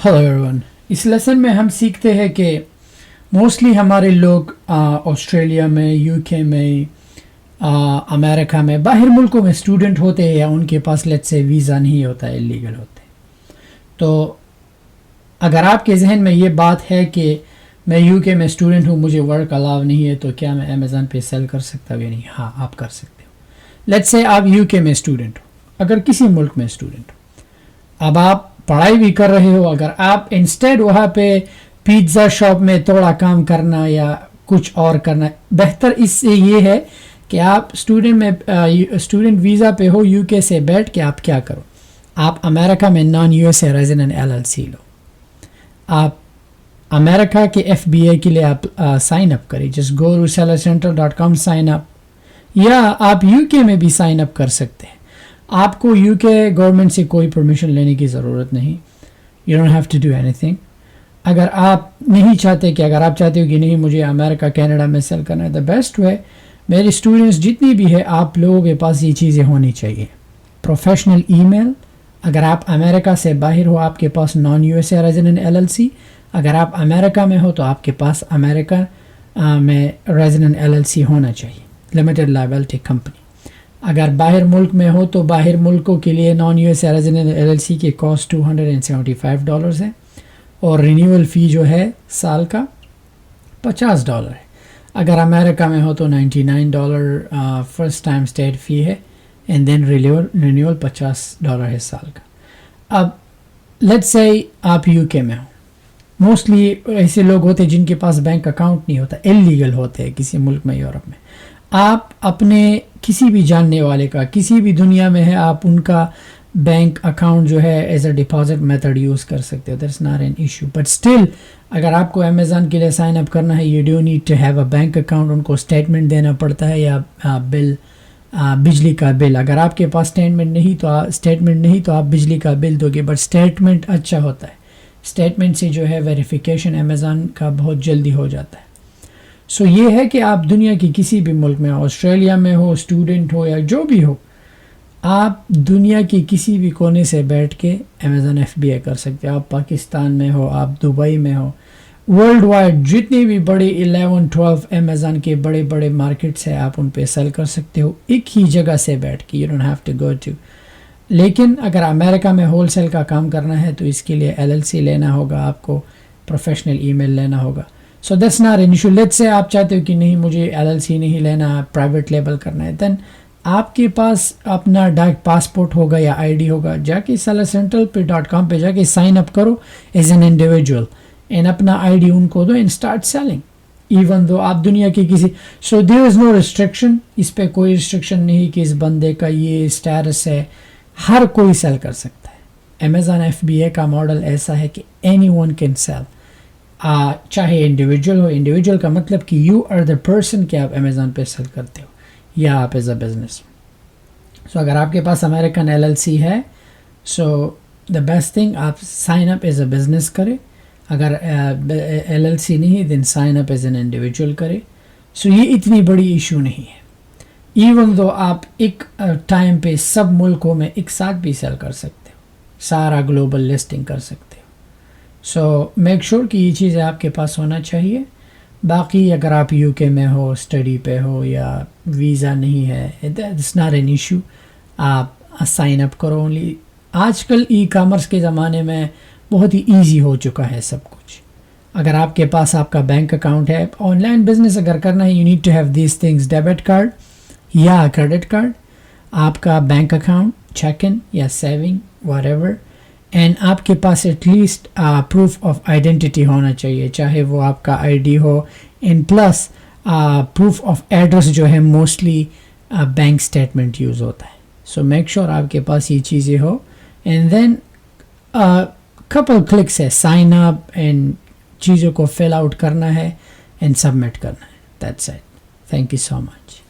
Hello everyone, इस lesson में हम सीखते हैं कि मोस्टली हमारे लोग ऑस्ट्रेलिया में, यूके में, अमेरिका में, बाहर मुल्कों में स्टूडेंट होते हैं या उनके पास लेट्स से वीज़ा नहीं होता है, इलीगल होते हैं। तो अगर आपके जहन में ये बात है कि मैं यूके में स्टूडेंट हूँ, मुझे वर्क अलाउ नहीं है, तो क्या मैं अमेज़न पे सेल कर सकता हूँ या नहीं? हाँ, आप कर सकते हो। लेट्स से आप यूके में स्टूडेंट हो, अगर किसी मुल्क में स्टूडेंट हो, अब आप पढ़ाई भी कर रहे हो, अगर आप इंस्टेड वहाँ पे पिज़्ज़ा शॉप में थोड़ा काम करना या कुछ और करना, बेहतर इससे ये है कि आप स्टूडेंट वीज़ा पे हो, यूके से बैठ के आप क्या करो, आप अमेरिका में नॉन यूएसए रेजिडेंट एलएलसी लो, आप अमेरिका के एफबीए के लिए आप साइन अप करें, just go to sellercentral.com sign up, या आप यूके में भी साइन अप कर सकते हैं। आपको यूके गवर्नमेंट से कोई परमिशन लेने की ज़रूरत नहीं, you don't have to do anything. अगर आप नहीं चाहते कि अगर आप चाहते हो कि नहीं मुझे अमेरिका कनाडा में सेल करना है, द बेस्ट वे, मेरे स्टूडेंट्स जितनी भी है, आप लोगों के पास ये चीज़ें होनी चाहिए। प्रोफेशनल ईमेल, अगर आप अमेरिका से बाहर हो आपके पास नॉन यूएसए रेजिडेंट एलएलसी, अगर आप अमेरिका में हो तो आपके पास अमेरिका में रेजिडेंट एलएलसी होना चाहिए, लिमिटेड लायबिलिटी कंपनी। अगर बाहर मुल्क में हो तो बाहर मुल्कों के लिए नॉन यूएसए रेजिडेंट एलएलसी की कॉस्ट $275 है और रिन्यूअल फ़ी जो है साल का $50 है। अगर अमेरिका में हो तो $99 फर्स्ट टाइम स्टेट फ़ी है एंड देन रिन्यूअल $50 है साल का। अब लेट्स से आप यूके में हो, मोस्टली ऐसे लोग होते हैं जिनके पास बैंक अकाउंट नहीं होता, इलीगल होते हैं किसी मुल्क में, यूरोप में। आप अपने किसी भी जानने वाले का, किसी भी दुनिया में है, आप उनका बैंक अकाउंट जो है as a deposit method use कर सकते हो, that's not an issue. But still अगर आपको अमेज़न के लिए साइन अप करना है, you do need to have a bank account, उनको स्टेटमेंट देना पड़ता है या बिल, बिजली का बिल। अगर आपके पास स्टेटमेंट नहीं तो आप बिजली का बिल दोगे, बट स्टेटमेंट अच्छा होता है, स्टेटमेंट से जो है वेरिफिकेशन अमेज़न का बहुत जल्दी हो जाता है। सो ये है कि आप दुनिया के किसी भी मुल्क में हो, ऑस्ट्रेलिया में हो, स्टूडेंट हो या जो भी हो, आप दुनिया के किसी भी कोने से बैठ के अमेज़न एफबीए कर सकते हो। आप पाकिस्तान में हो, आप दुबई में हो, वर्ल्ड वाइड जितने भी बड़े 11-12 अमेज़न के बड़े बड़े मार्केट्स हैं, आप उन पे सेल कर सकते हो एक ही जगह से बैठ के, you don't have to go to. लेकिन अगर अमेरिका में होलसेल का काम करना है तो इसके लिए एलएलसी लेना होगा, आपको प्रोफेशनल ईमेल लेना होगा। So that's not an issue. Let's say आप चाहते हो कि नहीं मुझे एलएलसी नहीं लेना, प्राइवेट लेबल करना है, देन आपके पास अपना डायरेक्ट पासपोर्ट होगा या आईडी होगा, जाके sellercentral.com पे जाके साइन अप करो एज एन इंडिविजुअल एंड अपना आईडी उनको दो and start selling, even though आप दुनिया की किसी। So there is no restriction, इस पे कोई रिस्ट्रिक्शन नहीं कि इस बंदे का ये स्टेटस है, हर कोई सेल कर सकता है। अमेज़न एफबीए का मॉडल ऐसा है कि एनी वन कैन सेल, चाहे इंडिविजुअल हो। इंडिविजुअल का मतलब कि यू आर द पर्सन कि आप अमेज़न पे सेल करते हो या आप एज अ बिजनेस। सो अगर आपके पास अमेरिकन एलएलसी है, सो द बेस्ट थिंग आप sign up as a business करें। अगर एलएलसी नहीं then sign up as an individual करें। सो ये इतनी बड़ी इशू नहीं है, इवन दो आप एक टाइम पे सब मुल्कों में एक साथ भी सेल कर सकते हो, सारा ग्लोबल लिस्टिंग कर सकते हो। सो मेक श्योर कि ये चीज़ें आपके पास होना चाहिए। बाकी अगर आप यूके में हो, स्टडी पे हो या वीज़ा नहीं है, इट्स नॉट एन इशू, आप साइन अप करो ओनली। आजकल ई कॉमर्स के ज़माने में बहुत ही ईजी हो चुका है सब कुछ। अगर आपके पास आपका बैंक अकाउंट है, ऑनलाइन बिजनेस अगर करना है, you need to have these things, debit card या क्रेडिट कार्ड, आपका बैंक अकाउंट, चेक इन या सेविंग व्हाटएवर, एंड आपके पास एटलीस्ट प्रूफ ऑफ आइडेंटिटी होना चाहिए, चाहे वो आपका आईडी हो, and plus proof of address जो है मोस्टली बैंक स्टेटमेंट यूज़ होता है। सो मेक श्योर आपके पास ये चीज़ें हो, एंड देन कपल क्लिक्स है, साइन अप एंड चीज़ों को फिल आउट करना है एंड सबमिट करना है, that's it. Thank you so much.